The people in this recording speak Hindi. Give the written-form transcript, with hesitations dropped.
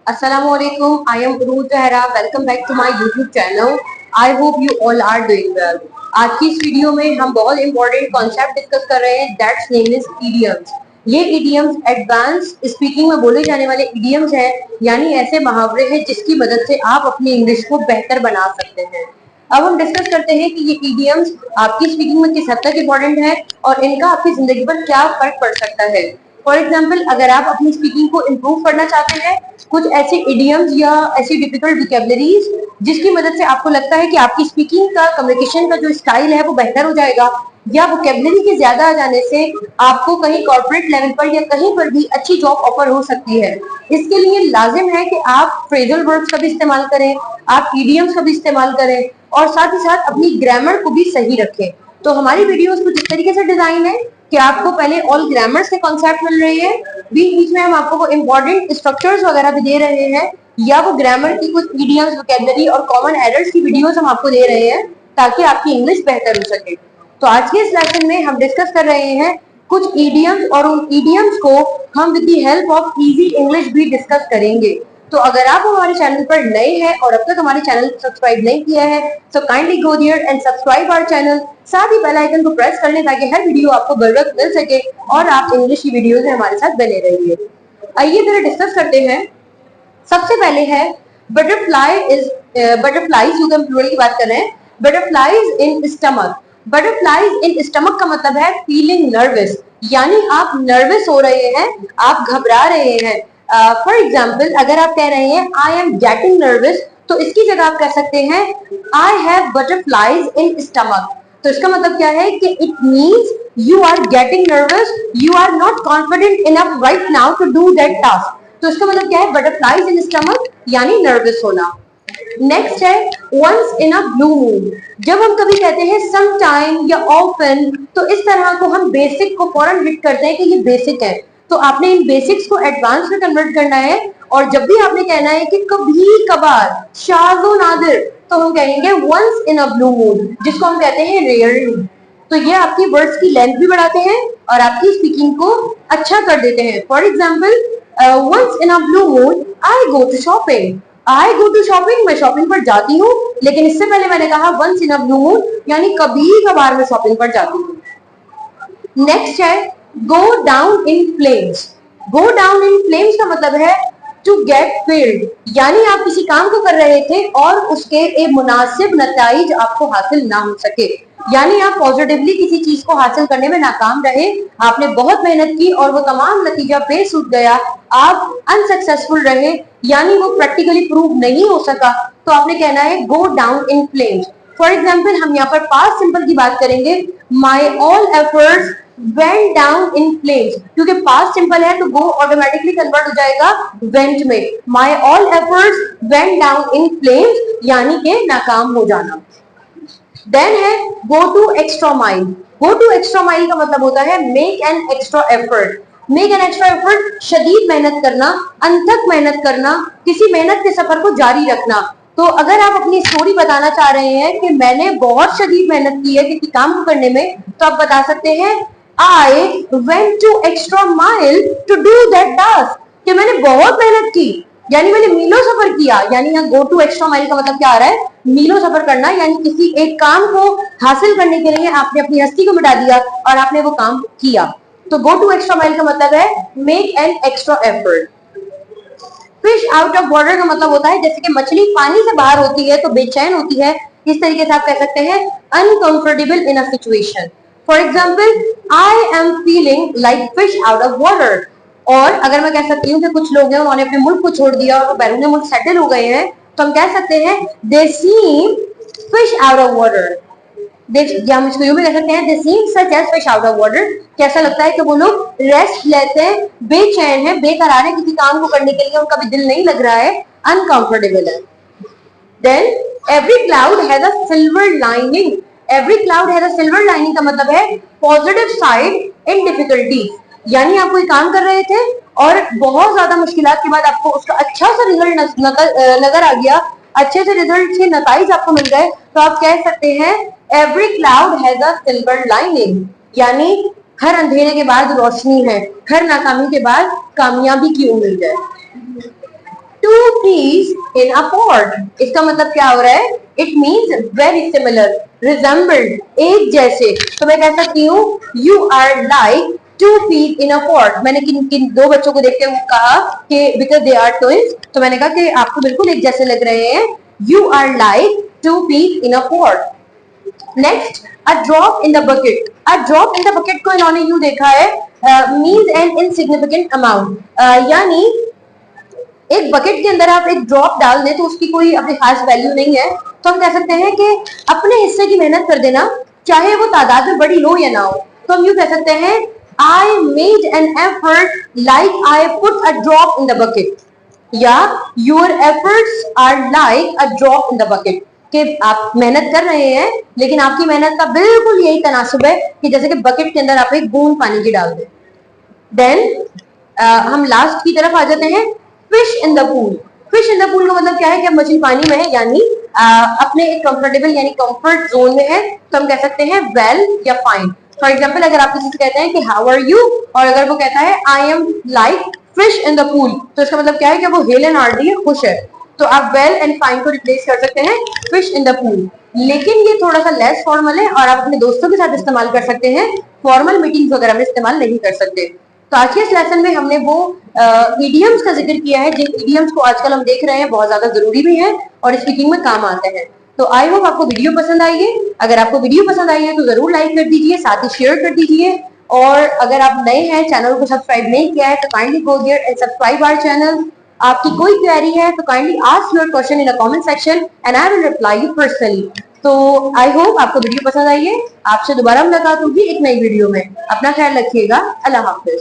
Assalamualaikum. I am Uruj Zahra. Welcome back to my YouTube channel. I hope you all are doing well. आज की इस वीडियो में हम बहुत इंपॉर्टेंट कॉन्सेप्ट डिस्कस कर रहे हैं. That's name is idioms. ये इडियम्स एडवांस स्पीकिंग में बोले जाने वाले इडियम्स हैं, यानी ऐसे मुहावरे हैं जिसकी मदद से आप अपनी इंग्लिश को बेहतर बना सकते हैं. अब हम डिस्कस करते हैं कि ये इडियम्स आपकी स्पीकिंग में किस हद तक इम्पोर्टेंट है और इनका आपकी जिंदगी पर क्या फर्क पड़ सकता है. फॉर एग्जाम्पल, अगर आप अपनी स्पीकिंग को इम्प्रूव करना चाहते हैं, कुछ ऐसे इडियम्स या ऐसी डिफिकल्ट वोकैबुलरीज जिसकी मदद से आपको लगता है कि आपकी स्पीकिंग का, कम्युनिकेशन का जो स्टाइल है वो बेहतर हो जाएगा, या वोकैबुलरी के ज्यादा आ जाने से आपको कहीं कॉर्पोरेट लेवल पर या कहीं पर भी अच्छी जॉब ऑफर हो सकती है. इसके लिए लाजिम है कि आप फ्रेजल वर्ड्स का भी इस्तेमाल करें, आप इडियम्स का भी इस्तेमाल करें और साथ ही साथ अपनी ग्रामर को भी सही रखें. तो हमारी वीडियोस कुछ इस तरीके से डिजाइन है कि आपको पहले ऑल ग्रामर से कॉन्सेप्ट मिल रहे हैं, बीच बीच में हम आपको वो इंपॉर्टेंट स्ट्रक्चर्स वगैरह भी दे रहे हैं, या वो ग्रामर की कुछ इडियम्स, वोकैबुलरी और कॉमन एरर्स की वीडियोस हम आपको दे रहे हैं ताकि आपकी इंग्लिश बेहतर हो सके. तो आज के इस लेसन में हम डिस्कस कर रहे हैं कुछ इडियम्स और उन इडियम्स को हम with the help of easy English भी डिस्कस करेंगे. तो अगर आप हमारे चैनल पर नए हैं और अब तक हमारे चैनल को सब्सक्राइब नहीं किया है, so kindly go there and subscribe our channel. साथ ही बेल आइकन को प्रेस कर लें ताकि हर वीडियो आपको बर वक्त मिल सके और आप इंग्लिश की वीडियोस में हमारे साथ बने रहिए. आइए जरा डिस्कस करते हैं. सबसे पहले है बटरफ्लाईज, यू कैन प्लूरल की बात कर रहे हैं. Butterflies in stomach. Butterflies in stomach का मतलब है फीलिंग नर्वस, यानी आप नर्वस हो रहे हैं, आप घबरा रहे हैं. फॉर एग्जाम्पल, अगर आप कह रहे हैं आई एम गेटिंग नर्वस, तो इसकी जगह आप कह सकते हैं I have butterflies in stomach. तो इसका मतलब क्या है कि it means you are getting nervous, you are not confident enough right now to do that task. तो इसका मतलब क्या है, बटरफ्लाईज इन स्टमक यानी नर्वस होना. नेक्स्ट है once in a blue moon. जब हम कभी कहते हैं सम टाइम या ऑफन, तो इस तरह को हम बेसिक को फौरन हिट करते हैं कि ये बेसिक है. तो आपने इन बेसिक्स को एडवांस में कन्वर्ट करना है, और जब भी आपने कहना है कि कभी कभार, शाज़ो नादिर, तो हम कहेंगे once in a blue moon, जिसको हम कहते हैं रेयरली. तो ये आपकी वर्ड्स की लेंथ भी बढ़ाते हैं और आपकी स्पीकिंग को अच्छा कर देते हैं. For example, once in a blue moon I go to shopping. I go to shopping, मैं शॉपिंग पर जाती हूँ, लेकिन इससे पहले मैंने कहा once in a blue moon यानी कभी कभार मैं शॉपिंग पर जाती हूँ. नेक्स्ट है go down in flames. Go down in flames का मतलब है टू गेट फेल्ड, यानी आप किसी काम को कर रहे थे और उसके एक मुनासिब नतीजे आपको हासिल ना हो सके, यानी आप पॉजिटिवली किसी चीज को हासिल करने में नाकाम रहे, आपने बहुत मेहनत की और वो तमाम नतीजा बेसुध गया, आप अनसक्सेसफुल रहे, यानी वो प्रैक्टिकली प्रूव नहीं हो सका, तो आपने कहना है go down in flames. For example, हम यहाँ पर पास्ट सिंपल की बात करेंगे. My all efforts went down in flames, क्योंकि पास्ट सिंपल है तो go ऑटोमेटिकली कन्वर्ट हो जाएगा went में. My all efforts went down in flames यानी कि नाकाम हो जाना. Then है go to extra mile. Go to extra mile का मतलब होता है make an extra effort. Make an extra effort, शदीद मेहनत करना, अनथक मेहनत करना, किसी मेहनत के सफर को जारी रखना. तो अगर आप अपनी स्टोरी बताना चाह रहे हैं कि मैंने बहुत शदीद मेहनत की है किसी काम को करने में, तो आप बता सकते हैं I went to extra mile to do that task. कि मैंने बहुत मेहनत की, यानी मैंने मीलों सफर किया. यानी यहाँ go to extra mile का मतलब क्या आ रहा है, मीलों सफर करना, यानी किसी एक काम को हासिल करने के लिए आपने अपनी हस्ती को मिटा दिया और आपने वो काम किया. तो go to extra mile का मतलब है make an extra effort. Fish out of water का मतलब होता है जैसे कि मछली पानी से बाहर होती है तो बेचैन होती है, इस तरीके से आप कह सकते हैं uncomfortable in a situation. For example, I am feeling like fish out of water. और अगर मैं कह सकती हूँ कि कुछ लोग हैं उन्होंने अपने मुल्क को छोड़ दिया और वो बैरून मुल्क सेटल हो गए हैं, तो हम कह सकते हैं they seem fish out of water. हम इसको यूं भी कह सकते हैं they seem such as fish out of water. कैसा लगता है कि वो लोग रेस्ट लेते हैं, बेचैन है, बेकरार है, किसी काम को करने के लिए उनका भी दिल नहीं लग रहा है, अनकंफर्टेबल है. Then every cloud has a silver lining. Every cloud has a silver lining का मतलब है पॉजिटिव साइड इन डिफिकल्टी, यानी आप कोई काम कर रहे थे और बहुत ज्यादा मुश्किलात के बाद आपको उसका अच्छा सा रिजल्ट नजर आ गया, अच्छे से रिजल्ट के नतीजे आपको मिल गए, तो आप कह सकते हैं every cloud has a silver lining, यानी हर अंधेरे के बाद रोशनी है, हर नाकामी के बाद कामयाबी की उम्मीद है. two peas in a pod. इसका मतलब क्या हो रहा है? It means very similar, resembled, एक जैसे. तो मैं कह सकती हूँ you are like two peas in a pod. मैंने किन दो बच्चों को देखते हुए कहा कि because they are twins, तो मैंने कहा कि आपको बिल्कुल एक जैसे लग रहे हैं. You are like two peas in a pod. Next, a drop in the bucket. A drop in the bucket को इन्होंने यूं देखा है means an insignificant amount. यानी एक बकेट के अंदर आप एक ड्रॉप डाल दें तो उसकी कोई अपनी खास वैल्यू नहीं है. तो हम कह सकते हैं कि अपने हिस्से की मेहनत कर देना, चाहे वो तादाद में बड़ी हो या ना हो. तो हम यूं कह सकते हैं I made an effort like I put a drop in the bucket. या your efforts are like a drop in the bucket. कि आप मेहनत कर रहे हैं लेकिन आपकी मेहनत का बिल्कुल यही तनासुब है कि जैसे कि बकेट के अंदर आप एक बूंद पानी की डाल दें. देन हम लास्ट की तरफ आ जाते हैं. Fish in the pool. Fish in the pool का मतलब क्या है कि अब मछली पानी में है, यानी अपने एक कंफर्टेबल यानी कंफर्ट जोन में है. तो हम कह सकते हैं वेल या फाइन. फॉर एग्जाम्पल अगर आप किसी से कहते हैं कि हाउ आर यू, और अगर वो कहता है I am like fish in the pool, तो इसका मतलब क्या है कि वो हेल एंड हार्टी है, खुश है. तो आप वेल एंड फाइन को रिप्लेस कर सकते हैं फिश इन द पूल. लेकिन ये थोड़ा सा लेस फॉर्मल है और आप अपने दोस्तों के साथ इस्तेमाल कर सकते हैं. फॉर्मल मीटिंग्स वगैरह में इस्तेमाल नहीं कर सकते. तो आज के इस लेसन में हमने वो इडियम्स का जिक्र किया है जिन इडियम्स को आजकल हम देख रहे हैं बहुत ज्यादा जरूरी भी है और स्पीकिंग में काम आते हैं. तो आई होप आपको वीडियो पसंद आई है. अगर आपको वीडियो पसंद आई है तो जरूर लाइक कर दीजिए, साथ ही शेयर कर दीजिए. और अगर आप नए हैं, चैनल को सब्सक्राइब नहीं किया है, तो kindly go there and subscribe our channel. आपकी कोई क्वेरी है तो kindly ask your question in the comment section and I will reply you personally. तो आई होप आपको वीडियो पसंद आई है. आपसे दोबारा मुलाकात होगी एक नई वीडियो में. अपना ख्याल रखिएगा. अल्लाह हाफिज.